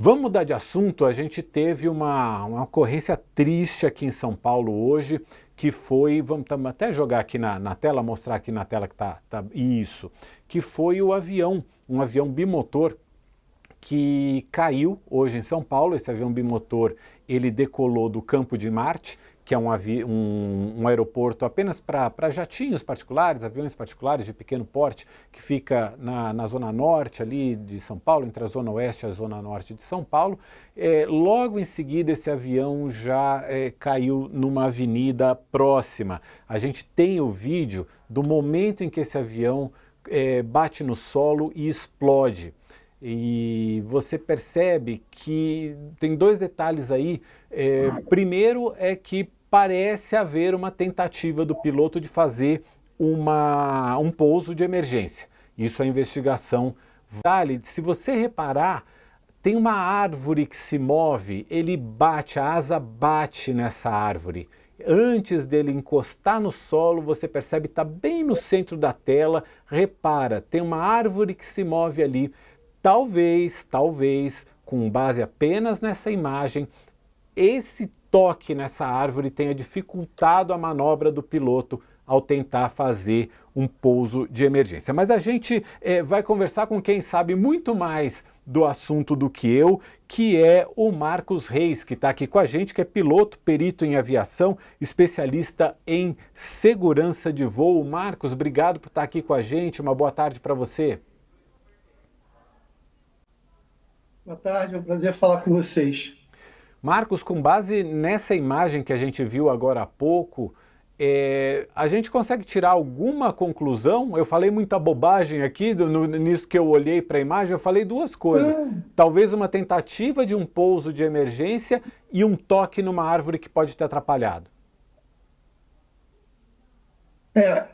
Vamos mudar de assunto. A gente teve uma ocorrência triste aqui em São Paulo hoje, que foi, vamos até jogar aqui na tela, mostrar aqui na tela que isso, que foi um avião bimotor que caiu hoje em São Paulo. Esse avião bimotor, ele decolou do Campo de Marte, que é um aeroporto apenas para jatinhos particulares, aviões particulares de pequeno porte, que fica na zona norte ali de São Paulo, entre a zona oeste e a zona norte de São Paulo. Logo em seguida, esse avião já caiu numa avenida próxima. A gente tem o vídeo do momento em que esse avião bate no solo e explode. E você percebe que tem dois detalhes aí. Primeiro é que parece haver uma tentativa do piloto de fazer um pouso de emergência. Isso a investigação vale. Se você reparar, tem uma árvore que se move, a asa bate nessa árvore. Antes dele encostar no solo, você percebe, está bem no centro da tela. Repara, tem uma árvore que se move ali. Talvez, com base apenas nessa imagem, esse toque nessa árvore tenha dificultado a manobra do piloto ao tentar fazer um pouso de emergência. Mas a gente vai conversar com quem sabe muito mais do assunto do que eu, que é o Marcos Reis, que está aqui com a gente, que é piloto, perito em aviação, especialista em segurança de voo. Marcos, obrigado por estar aqui com a gente, uma boa tarde para você. Boa tarde, é um prazer falar com vocês. Marcos, com base nessa imagem que a gente viu agora há pouco, a gente consegue tirar alguma conclusão? Eu falei muita bobagem aqui, nisso que eu olhei para a imagem, eu falei duas coisas. Talvez uma tentativa de um pouso de emergência e um toque numa árvore que pode ter atrapalhado.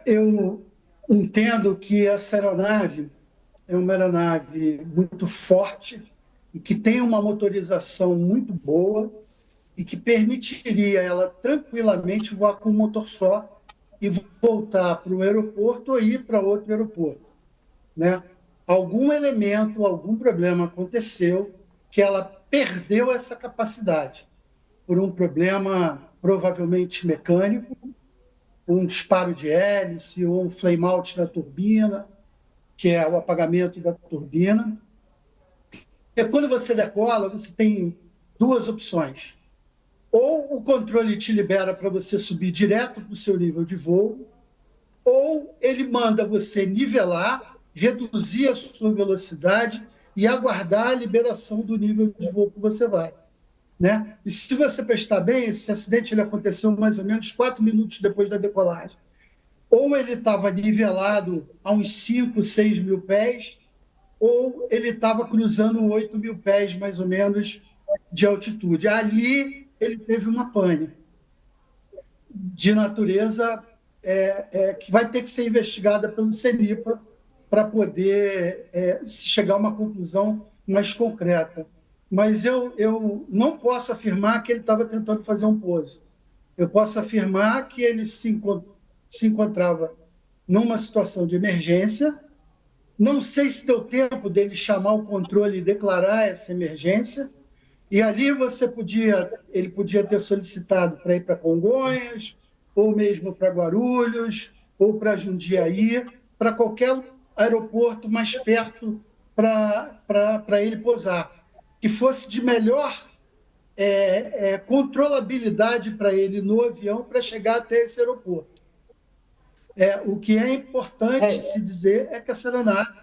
Eu entendo que essa aeronave é uma aeronave muito forte e que tem uma motorização muito boa e que permitiria ela tranquilamente voar com um motor só e voltar para o aeroporto ou ir para outro aeroporto, né? Algum elemento, algum problema aconteceu que ela perdeu essa capacidade por um problema provavelmente mecânico, um disparo de hélice ou um flame out da turbina, que é o apagamento da turbina. E quando você decola, você tem duas opções. Ou o controle te libera para você subir direto para o seu nível de voo, ou ele manda você nivelar, reduzir a sua velocidade e aguardar a liberação do nível de voo que você vai, né? E se você prestar bem, esse acidente ele aconteceu mais ou menos 4 minutos depois da decolagem. Ou ele estava nivelado a uns 5, 6 mil pés, ou ele estava cruzando 8 mil pés, mais ou menos, de altitude. Ali ele teve uma pane de natureza que vai ter que ser investigada pelo CENIPA para poder chegar a uma conclusão mais concreta. Mas eu não posso afirmar que ele estava tentando fazer um pouso. Eu posso afirmar que ele se encontrava numa situação de emergência. Não sei se deu tempo dele chamar o controle e declarar essa emergência. E ali ele podia ter solicitado para ir para Congonhas, ou mesmo para Guarulhos, ou para Jundiaí, para qualquer aeroporto mais perto para ele pousar, que fosse de melhor controlabilidade para ele no avião para chegar até esse aeroporto. O que é importante se dizer é que essa aeronave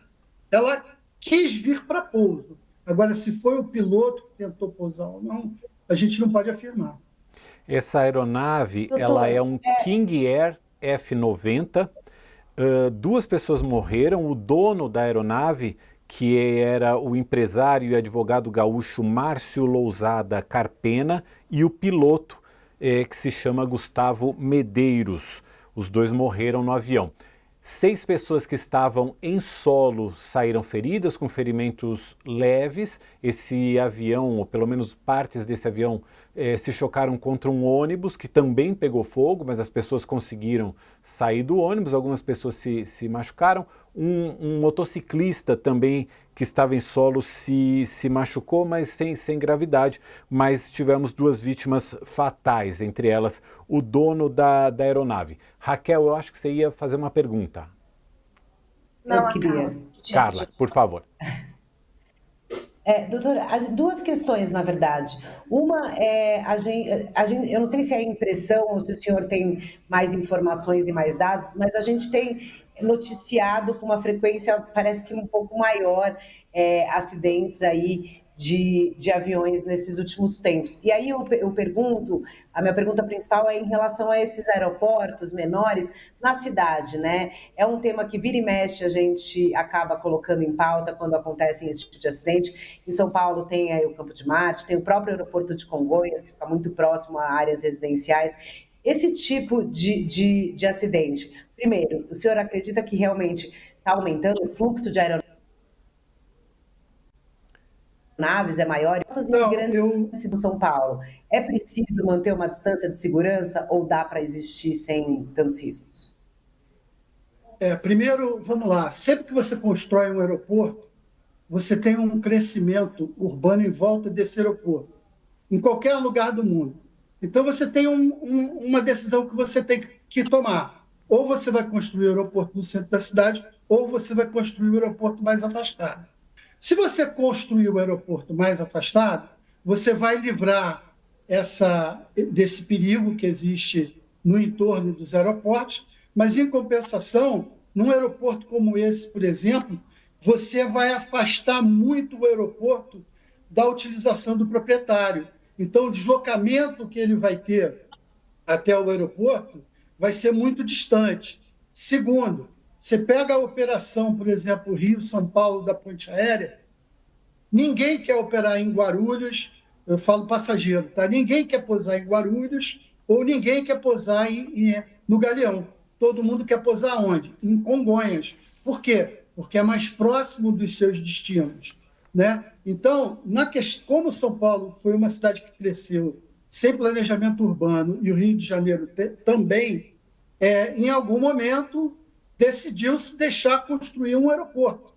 ela quis vir para pouso. Agora, se foi o piloto que tentou pousar ou não, a gente não pode afirmar. Essa aeronave, Doutor, ela é um King Air F-90. Duas pessoas morreram. O dono da aeronave, que era o empresário e advogado gaúcho Márcio Lousada Carpena, e o piloto, que se chama Gustavo Medeiros. Os dois morreram no avião. 6 pessoas que estavam em solo saíram feridas, com ferimentos leves. Esse avião, ou pelo menos partes desse avião, se chocaram contra um ônibus que também pegou fogo, mas as pessoas conseguiram sair do ônibus. Algumas pessoas se machucaram. um motociclista também que estava em solo se machucou, mas sem gravidade. Mas tivemos 2 vítimas fatais, entre elas o dono da aeronave. Raquel, eu acho que você ia fazer uma pergunta. Não, eu queria. Carla, por favor. Doutora, 2 questões, na verdade. Uma é, eu não sei se é impressão ou se o senhor tem mais informações e mais dados, mas a gente tem noticiado com uma frequência, parece que um pouco maior, acidentes aí de aviões nesses últimos tempos. E aí eu pergunto, a minha pergunta principal é em relação a esses aeroportos menores na cidade, né? É um tema que vira e mexe a gente acaba colocando em pauta quando acontecem esse tipo de acidente. Em São Paulo tem aí o Campo de Marte, tem o próprio aeroporto de Congonhas, que fica muito próximo a áreas residenciais. Esse tipo de acidente, primeiro, o senhor acredita que realmente está aumentando o fluxo de aeronaves, é maior? Quantos imigrantes do São Paulo? É preciso manter uma distância de segurança ou dá para existir sem tantos riscos? Primeiro, vamos lá, sempre que você constrói um aeroporto, você tem um crescimento urbano em volta desse aeroporto, em qualquer lugar do mundo. Então, você tem uma decisão que você tem que tomar. Ou você vai construir o aeroporto no centro da cidade, ou você vai construir o aeroporto mais afastado. Se você construir o aeroporto mais afastado, você vai livrar desse perigo que existe no entorno dos aeroportos, mas, em compensação, num aeroporto como esse, por exemplo, você vai afastar muito o aeroporto da utilização do proprietário. Então, o deslocamento que ele vai ter até o aeroporto vai ser muito distante. Segundo, você pega a operação, por exemplo, Rio-São Paulo da ponte aérea, ninguém quer operar em Guarulhos, eu falo passageiro, tá? Ninguém quer pousar em Guarulhos ou ninguém quer pousar no Galeão. Todo mundo quer pousar onde? Em Congonhas. Por quê? Porque é mais próximo dos seus destinos, né? Então, como São Paulo foi uma cidade que cresceu sem planejamento urbano e o Rio de Janeiro também, em algum momento decidiu-se deixar construir um aeroporto.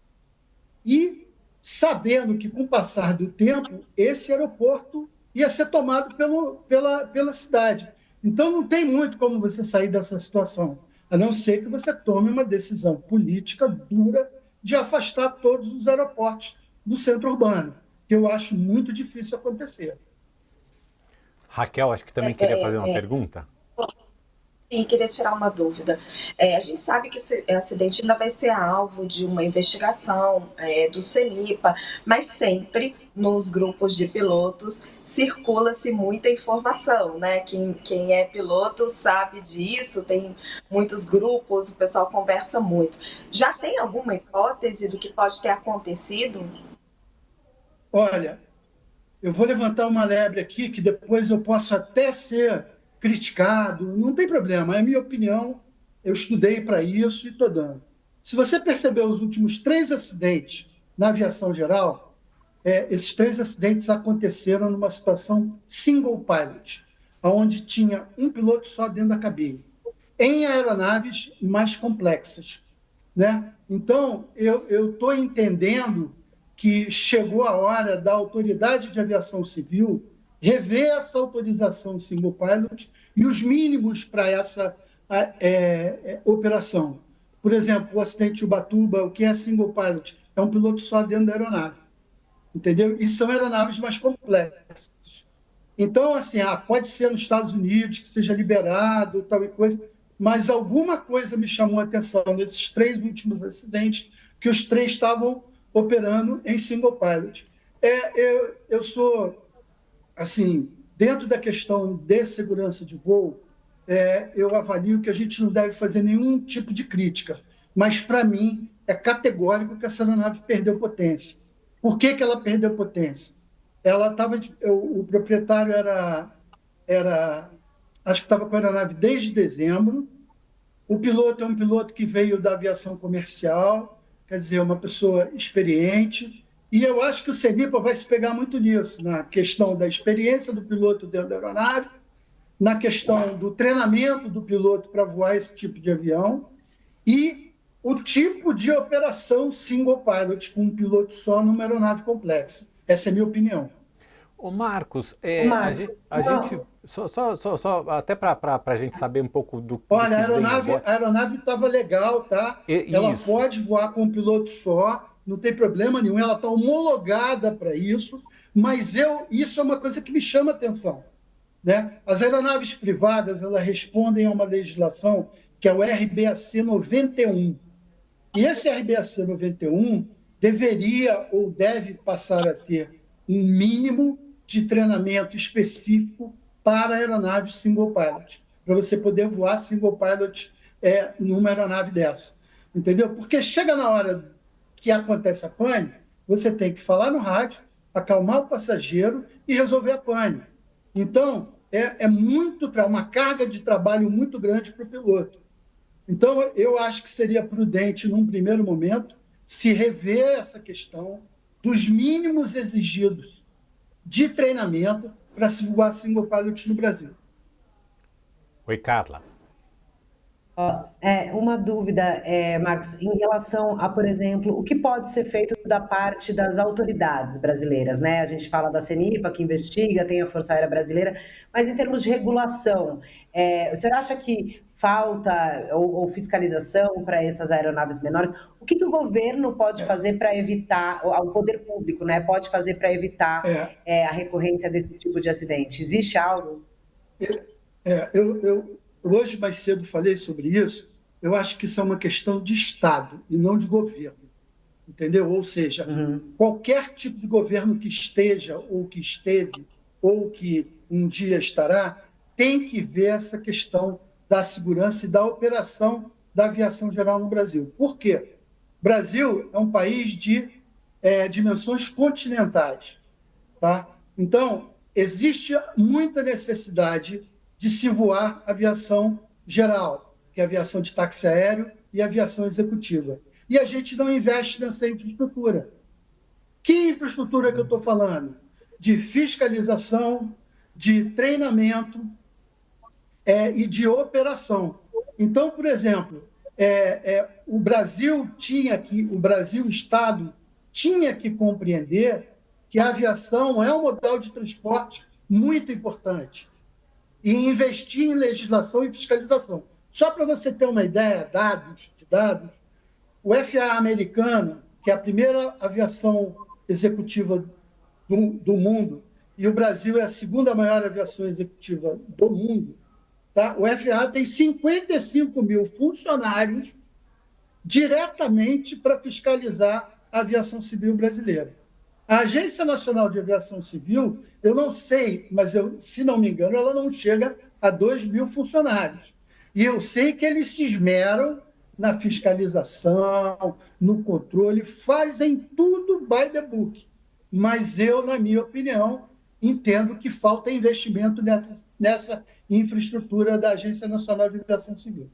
E sabendo que, com o passar do tempo, esse aeroporto ia ser tomado pela cidade. Então, não tem muito como você sair dessa situação, a não ser que você tome uma decisão política dura de afastar todos os aeroportos do centro urbano, que eu acho muito difícil acontecer. Raquel, acho que também queria fazer uma pergunta. Sim, queria tirar uma dúvida. A gente sabe que esse acidente ainda vai ser alvo de uma investigação do CENIPA, mas sempre nos grupos de pilotos circula-se muita informação, né? Quem é piloto sabe disso, tem muitos grupos, o pessoal conversa muito. Já tem alguma hipótese do que pode ter acontecido? Olha, eu vou levantar uma lebre aqui que depois eu posso até ser criticado, não tem problema, é a minha opinião, eu estudei para isso e estou dando. Se você percebeu os últimos 3 acidentes na aviação geral, esses 3 acidentes aconteceram numa situação single pilot, onde tinha um piloto só dentro da cabine, em aeronaves mais complexas, né? Então, eu estou entendendo que chegou a hora da Autoridade de Aviação Civil rever essa autorização single pilot e os mínimos para essa operação. Por exemplo, o acidente de Ubatuba, o que é single pilot? É um piloto só dentro da aeronave, entendeu? E são aeronaves mais complexas. Então, assim, pode ser nos Estados Unidos que seja liberado, tal e coisa, mas alguma coisa me chamou a atenção nesses 3 últimos acidentes, que os 3 estavam operando em single pilot. Eu sou, assim, dentro da questão de segurança de voo, eu avalio que a gente não deve fazer nenhum tipo de crítica, mas, para mim, é categórico que essa aeronave perdeu potência. Por que ela perdeu potência? O proprietário acho que estava com a aeronave desde dezembro, o piloto é um piloto que veio da aviação comercial, quer dizer, uma pessoa experiente, e eu acho que o CENIPA vai se pegar muito nisso, na questão da experiência do piloto dentro da aeronave, na questão do treinamento do piloto para voar esse tipo de avião, e o tipo de operação single pilot, com um piloto só numa aeronave complexa. Essa é a minha opinião. Ô Marcos, Marcos, a gente só até para a gente saber um pouco do Olha, que a vem agora. aeronave estava legal, tá? Ela Isso. pode voar com um piloto só, não tem problema nenhum, ela está homologada para isso, mas isso é uma coisa que me chama a atenção, né? As aeronaves privadas, elas respondem a uma legislação que é o RBAC 91. E esse RBAC 91 deveria ou deve passar a ter um mínimo de treinamento específico para aeronaves single pilot, para você poder voar single pilot numa aeronave dessa. Entendeu? Porque chega na hora que acontece a pane, você tem que falar no rádio, acalmar o passageiro e resolver a pane. Então, uma carga de trabalho muito grande para o piloto. Então, eu acho que seria prudente, num primeiro momento, se rever essa questão dos mínimos exigidos de treinamento para se voar single pilot no Brasil. Oi, Carla. Uma dúvida, Marcos, em relação a, por exemplo, o que pode ser feito da parte das autoridades brasileiras, né? A gente fala da CENIPA, que investiga, tem a Força Aérea Brasileira, mas em termos de regulação, o senhor acha que falta ou fiscalização para essas aeronaves menores? O que o governo pode fazer para evitar, o poder público, né, pode fazer para evitar a recorrência desse tipo de acidente? Existe algo? Eu hoje, mais cedo, falei sobre isso. Eu acho que isso é uma questão de Estado e não de governo. Entendeu? Ou seja, qualquer tipo de governo que esteja, ou que esteve, ou que um dia estará, tem que ver essa questão da segurança e da operação da aviação geral no Brasil. Por quê? O Brasil é um país de dimensões continentais. Tá? Então, existe muita necessidade de se voar aviação geral, que é aviação de táxi aéreo e aviação executiva. E a gente não investe nessa infraestrutura. Que infraestrutura que eu estou falando? De fiscalização, de treinamento e de operação. Então, por exemplo, o Brasil o Estado tinha que compreender que a aviação é um modal de transporte muito importante e investir em legislação e fiscalização. Só para você ter uma ideia, dados, o FAA americano, que é a primeira aviação executiva do mundo, e o Brasil é a segunda maior aviação executiva do mundo, tá? O FAA tem 55 mil funcionários diretamente para fiscalizar a aviação civil brasileira. A Agência Nacional de Aviação Civil, eu não sei, mas se não me engano, ela não chega a 2 mil funcionários. E eu sei que eles se esmeram na fiscalização, no controle, fazem tudo by the book. Mas eu, na minha opinião, entendo que falta investimento nessa infraestrutura da Agência Nacional de Aviação Civil.